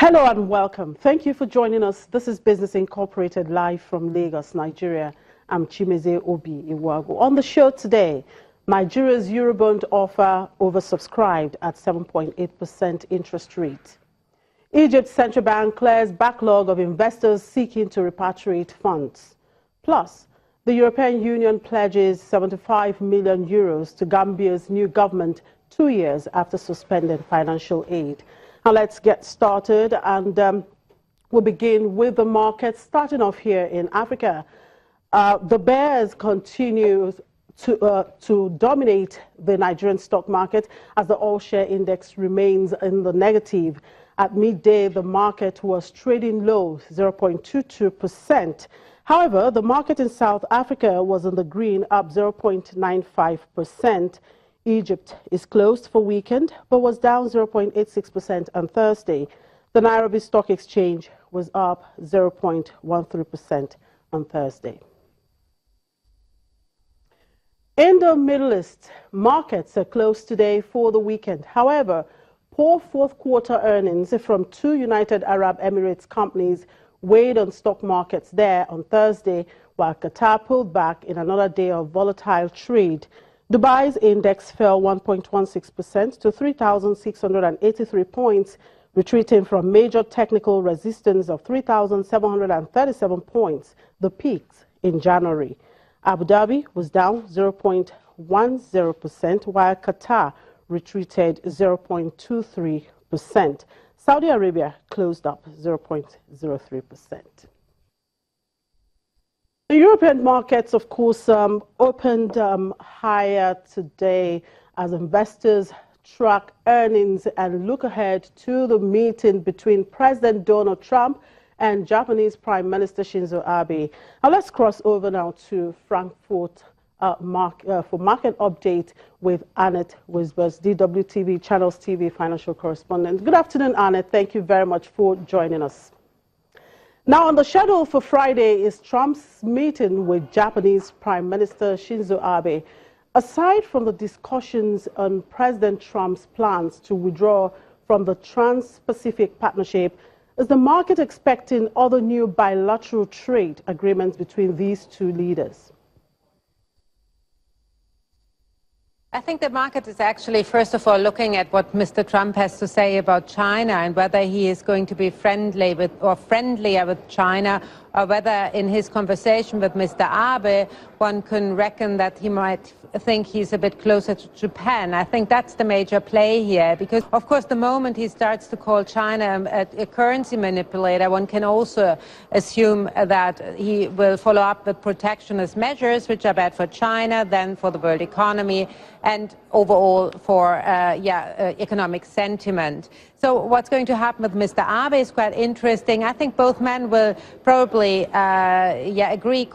Hello and welcome. Thank you for joining us. This is Business Incorporated live from Lagos, Nigeria. I'm Chimeze Obi Iwago. On the show today, Nigeria's Eurobond offer oversubscribed at 7.8% interest rate. Egypt's central bank clears backlog of investors seeking to repatriate funds. Plus, the European Union pledges 75 million euros to Gambia's new government 2 years after suspending financial aid. Now let's get started, and we'll begin with the markets. Starting off here in Africa, the bears continue to dominate the Nigerian stock market as the all-share index remains in the negative. At midday, the market was trading low, 0.22%. However, the market in South Africa was in the green, up 0.95%. Egypt is closed for weekend, but was down 0.86% on Thursday. The Nairobi Stock Exchange was up 0.13% on Thursday. In the Middle East, markets are closed today for the weekend. However, poor fourth quarter earnings from 2 United Arab Emirates companies weighed on stock markets there on Thursday, while Qatar pulled back in another day of volatile trade. Dubai's index fell 1.16% to 3,683 points, retreating from major technical resistance of 3,737 points, the peaks in January. Abu Dhabi was down 0.10%, while Qatar retreated 0.23%. Saudi Arabia closed up 0.03%. The European markets, of course, opened higher today as investors track earnings and look ahead to the meeting between President Donald Trump and Japanese Prime Minister Shinzo Abe. Now let's cross over now to Frankfurt for market update with Annette Wisbers, DWTV Channels TV financial correspondent. Good afternoon, Annette. Thank you very much for joining us. Now, on the schedule for Friday is Trump's meeting with Japanese Prime Minister Shinzo Abe. Aside from the discussions on President Trump's plans to withdraw from the Trans-Pacific Partnership, is the market expecting other new bilateral trade agreements between these two leaders? I think the market is actually, first of all, looking at what Mr. Trump has to say about China and whether he is going to be friendlier with China, or whether in his conversation with Mr. Abe, one can reckon that he might think he's a bit closer to Japan. I think that's the major play here, because, of course, the moment he starts to call China a currency manipulator, one can also assume that he will follow up with protectionist measures, which are bad for China, then for the world economy, and overall for economic sentiment. So what's going to happen with Mr. Abe is quite interesting. I think both men will probably agree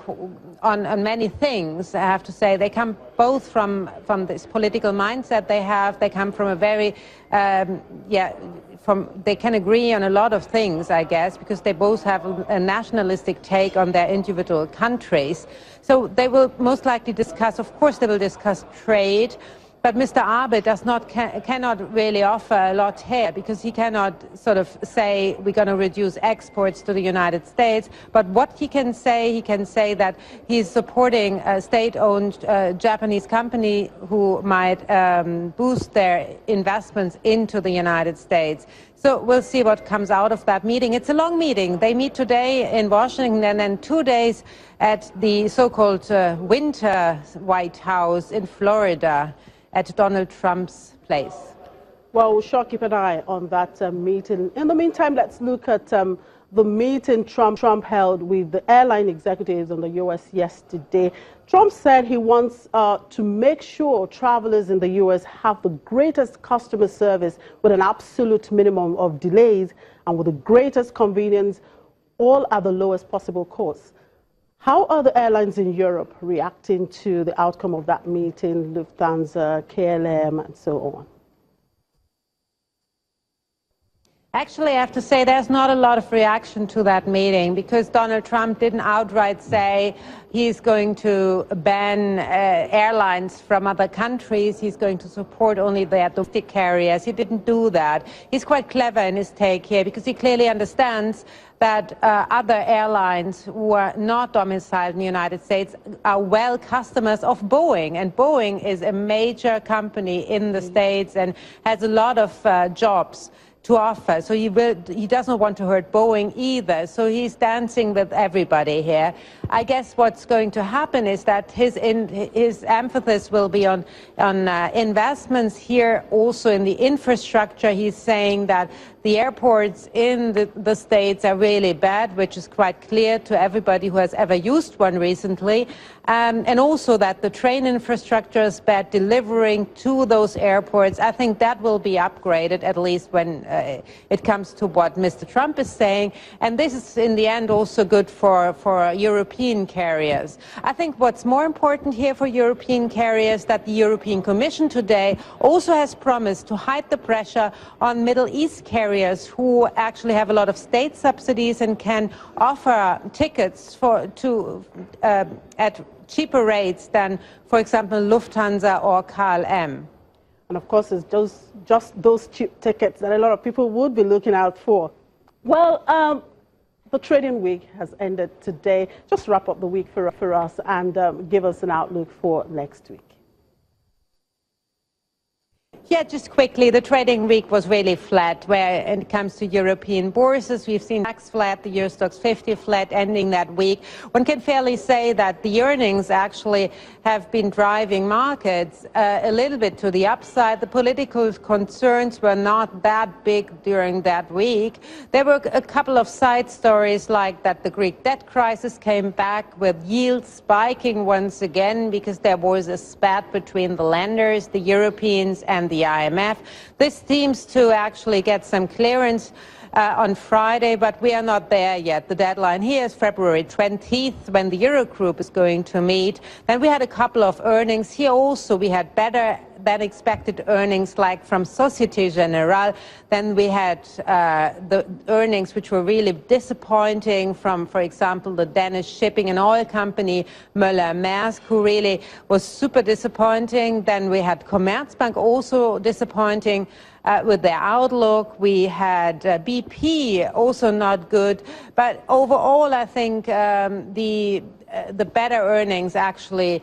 on many things. I have to say they come both from this political mindset they have. They come from a very they can agree on a lot of things, I guess, because they both have a nationalistic take on their individual countries. So they will most likely discuss, of course, they will discuss trade. But Mr. Abe cannot really offer a lot here, because he cannot sort of say we're going to reduce exports to the United States. But what he can say that he's supporting a state-owned Japanese company who might boost their investments into the United States. So we'll see what comes out of that meeting. It's a long meeting. They meet today in Washington and then 2 days at the so-called Winter White House in Florida, at Donald Trump's place. Well, we'll sure keep an eye on that meeting. In the meantime, let's look at the meeting Trump held with the airline executives in the U.S. yesterday. Trump said he wants to make sure travelers in the U.S. have the greatest customer service with an absolute minimum of delays and with the greatest convenience, all at the lowest possible cost. How are the airlines in Europe reacting to the outcome of that meeting, Lufthansa, KLM, and so on? Actually, I have to say there's not a lot of reaction to that meeting because Donald Trump didn't outright say he's going to ban airlines from other countries. He's going to support only the domestic carriers. He didn't do that. He's quite clever in his take here because he clearly understands that other airlines who are not domiciled in the United States are well customers of Boeing. And Boeing is a major company in the States and has a lot of jobs to offer. So he doesn't want to hurt Boeing either. So he's dancing with everybody here. I guess what's going to happen is that his emphasis will be on investments here, also in the infrastructure. He's saying that the airports in the States are really bad, which is quite clear to everybody who has ever used one recently. And also that the train infrastructure is bad, delivering to those airports. I think that will be upgraded, at least when it comes to what Mr. Trump is saying. And this is, in the end, also good for European carriers. I think what's more important here for European carriers, that the European Commission today also has promised to hide the pressure on Middle East carriers who actually have a lot of state subsidies and can offer tickets at cheaper rates than, for example, Lufthansa or KLM. And of course, it's just those cheap tickets that a lot of people would be looking out for. Well, the trading week has ended today. Just wrap up the week for us and give us an outlook for next week. Yeah, just quickly, the trading week was really flat where it comes to European bourses. We've seen DAX flat, the Euro Stoxx 50 flat ending that week. One can fairly say that the earnings actually have been driving markets a little bit to the upside. The political concerns were not that big during that week. There were a couple of side stories like that the Greek debt crisis came back with yields spiking once again because there was a spat between the lenders, the Europeans and the IMF. This seems to actually get some clearance on Friday, but we are not there yet. The deadline here is February 20th, when the Eurogroup is going to meet. Then we had a couple of earnings. Here also we had better than expected earnings, like from Societe Generale. Then we had the earnings which were really disappointing from, for example, the Danish shipping and oil company Møller-Mærsk, who really was super disappointing. Then we had Commerzbank, also disappointing with their outlook. We had BP, also not good. But overall, I think the better earnings actually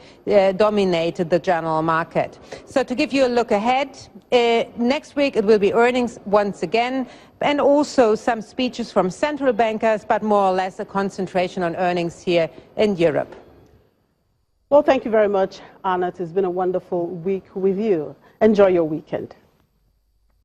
dominated the general market. So to give you a look ahead, next week it will be earnings once again, and also some speeches from central bankers, but more or less a concentration on earnings here in Europe. Well, thank you very much, Anna. It's been a wonderful week with you. Enjoy your weekend.